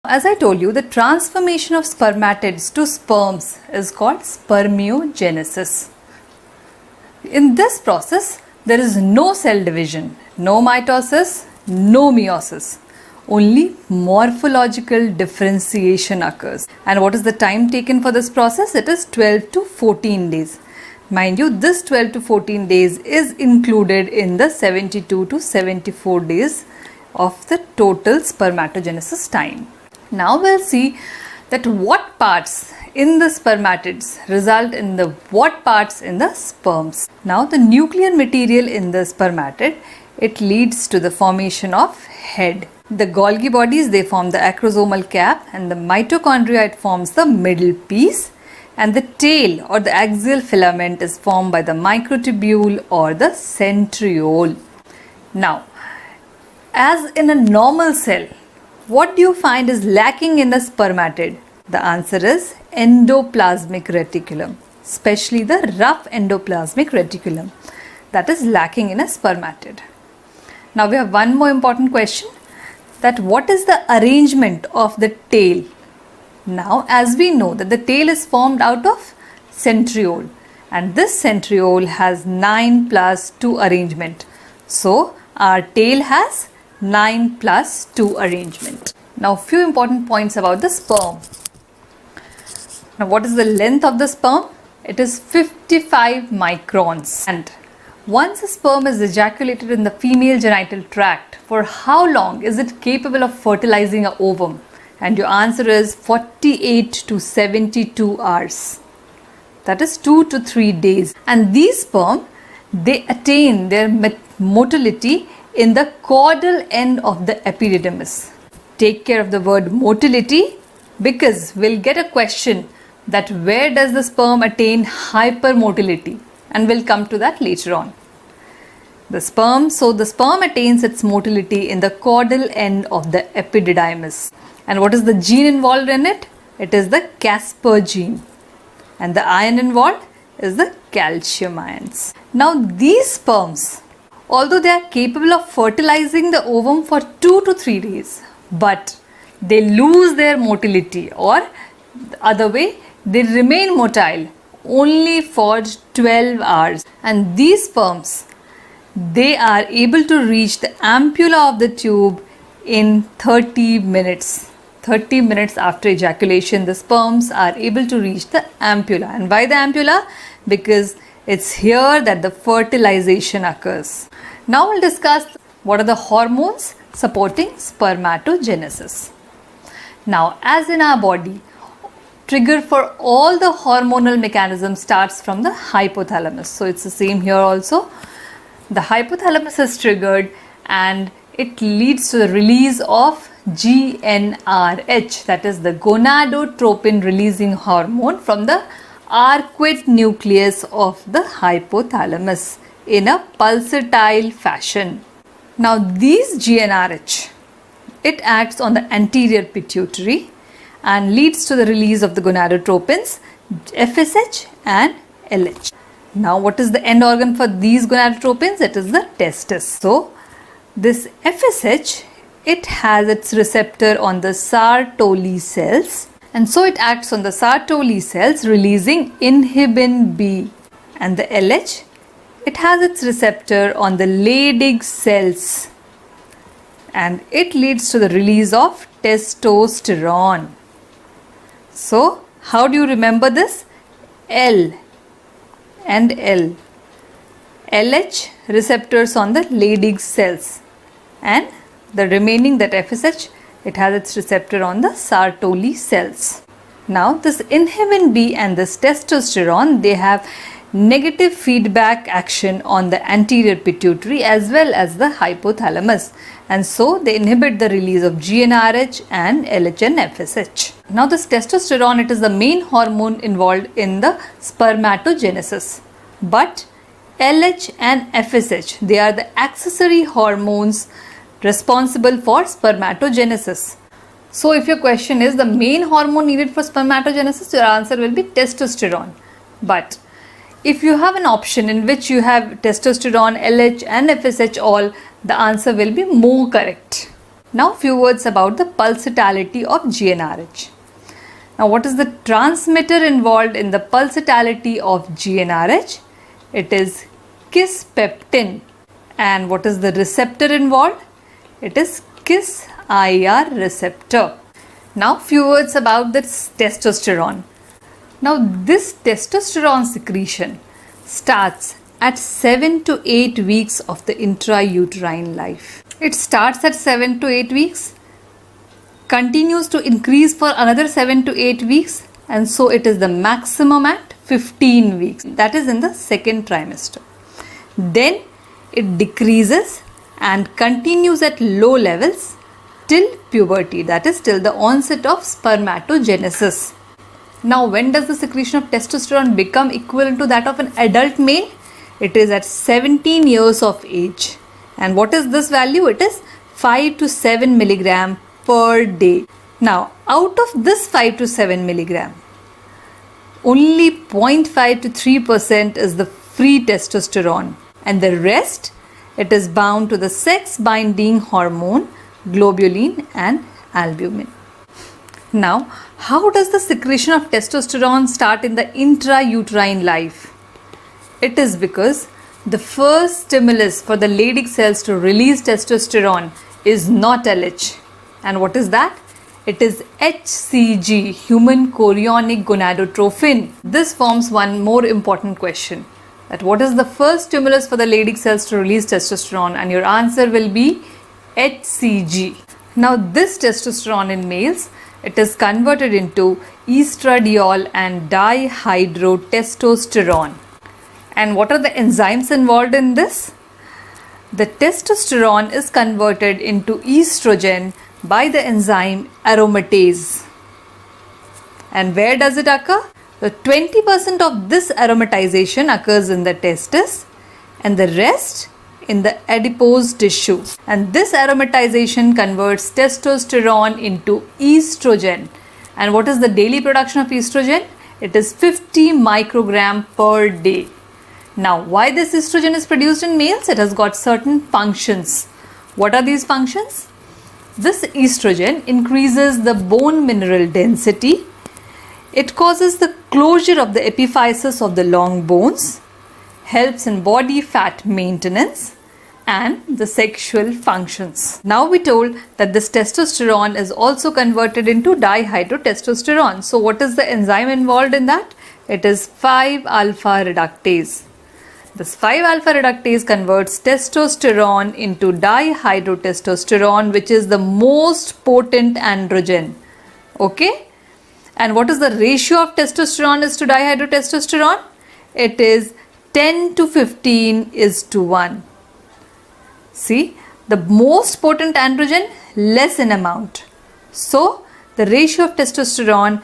As I told you, the transformation of spermatids to sperms is called spermiogenesis. In this process, there is no cell division, no mitosis, no meiosis. Only morphological differentiation occurs. And what is the time taken for this process? It is 12 to 14 days. Mind you, this 12 to 14 days is included in the 72 to 74 days of the total spermatogenesis time. Now we'll see that what parts in the spermatids result in the what parts in the sperms. Now the nuclear material in the spermatid, it leads to the formation of head. The Golgi bodies, they form the acrosomal cap, and the mitochondria, it forms the middle piece, and the tail or the axial filament is formed by the microtubule or the centriole. Now, as in a normal cell, what do you find is lacking in the spermatid? The answer is endoplasmic reticulum, especially the rough endoplasmic reticulum that is lacking in a spermatid. Now we have one more important question, that what is the arrangement of the tail? Now as we know that the tail is formed out of centriole, and this centriole has 9+2 arrangement. So our tail has 9+2 arrangement. Now few important points about the sperm. Now what is the length of the sperm? It is 55 microns. And once a sperm is ejaculated in the female genital tract, for how long is it capable of fertilizing an ovum? And your answer is 48 to 72 hours. That is 2 to 3 days. And these sperm, they attain their motility in the caudal end of the epididymis. Take care of the word motility, because we'll get a question that where does the sperm attain hypermotility, and we'll come to that later on. The sperm attains its motility in the caudal end of the epididymis. And what is the gene involved in it? It is the Casper gene. And the ion involved is the calcium ions. Now these sperms, although they are capable of fertilizing the ovum for 2 to 3 days, but they lose their motility, or the other way, they remain motile only for 12 hours. And these sperms, they are able to reach the ampulla of the tube in 30 minutes. 30 minutes after ejaculation, the sperms are able to reach the ampulla. And why the ampulla? Because it's here that the fertilization occurs. Now we'll discuss what are the hormones supporting spermatogenesis. Now, as in our body, trigger for all the hormonal mechanism starts from the hypothalamus. So it's the same here also. The hypothalamus is triggered and it leads to the release of GnRH, that is the gonadotropin releasing hormone, from the arcuate nucleus of the hypothalamus in a pulsatile fashion. Now these GnRH, it acts on the anterior pituitary and leads to the release of the gonadotropins FSH and LH. Now what is the end organ for these gonadotropins? It is the testis. So this FSH, it has its receptor on the Sertoli cells, and so it acts on the Sertoli cells releasing inhibin B. And the LH, it has its receptor on the Leydig cells, and it leads to the release of testosterone. So how do you remember this? L and L. LH receptors on the Leydig cells, and the remaining, that FSH, it has its receptor on the Sertoli cells. Now this inhibin B and this testosterone, they have negative feedback action on the anterior pituitary as well as the hypothalamus, and so they inhibit the release of GnRH and LH and FSH. Now this testosterone, it is the main hormone involved in the spermatogenesis, but LH and FSH, they are the accessory hormones responsible for spermatogenesis. So if your question is the main hormone needed for spermatogenesis, your answer will be testosterone. But If you have an option in which you have testosterone, LH and FSH all, the answer will be more correct. Now few words about the pulsatility of GnRH. Now what is the transmitter involved in the pulsatility of GnRH? It is kisspeptin. And what is the receptor involved? It is KIS-IR receptor. Now few words about this testosterone. Now this testosterone secretion starts at 7 to 8 weeks of the intrauterine life. It starts at 7 to 8 weeks, continues to increase for another 7 to 8 weeks, and so it is the maximum at 15 weeks. That is in the second trimester. Then it decreases and continues at low levels till puberty, that is till the onset of spermatogenesis. Now when does the secretion of testosterone become equivalent to that of an adult male? It is at 17 years of age. And what is this value? It is 5 to 7 milligram per day. Now out of this 5 to 7 milligram, only 0.5 to 3% is the free testosterone, and the rest, it is bound to the sex binding hormone globulin and albumin. Now, how does the secretion of testosterone start in the intrauterine life? It is because the first stimulus for the Leydig cells to release testosterone is not LH. And what is that? It is HCG, human chorionic gonadotrophin. This forms one more important question. That what is the first stimulus for the Leydig cells to release testosterone? And your answer will be HCG. Now this testosterone in males, it is converted into estradiol and dihydrotestosterone. And what are the enzymes involved in this? The testosterone is converted into estrogen by the enzyme aromatase. And where does it occur? The 20% of this aromatization occurs in the testis and the rest in the adipose tissue. And this aromatization converts testosterone into estrogen. And what is the daily production of estrogen? It is 50 microgram per day. Now, why this estrogen is produced in males? It has got certain functions. What are these functions? This estrogen increases the bone mineral density. It causes the closure of the epiphysis of the long bones, helps in body fat maintenance and the sexual functions. Now we told that this testosterone is also converted into dihydrotestosterone. So what is the enzyme involved in that? It is 5-alpha reductase. This 5-alpha reductase converts testosterone into dihydrotestosterone, which is the most potent androgen. Okay? And what is the ratio of testosterone is to dihydrotestosterone? It is 10 to 15 is to 1. See, the most potent androgen less in amount. So, the ratio of testosterone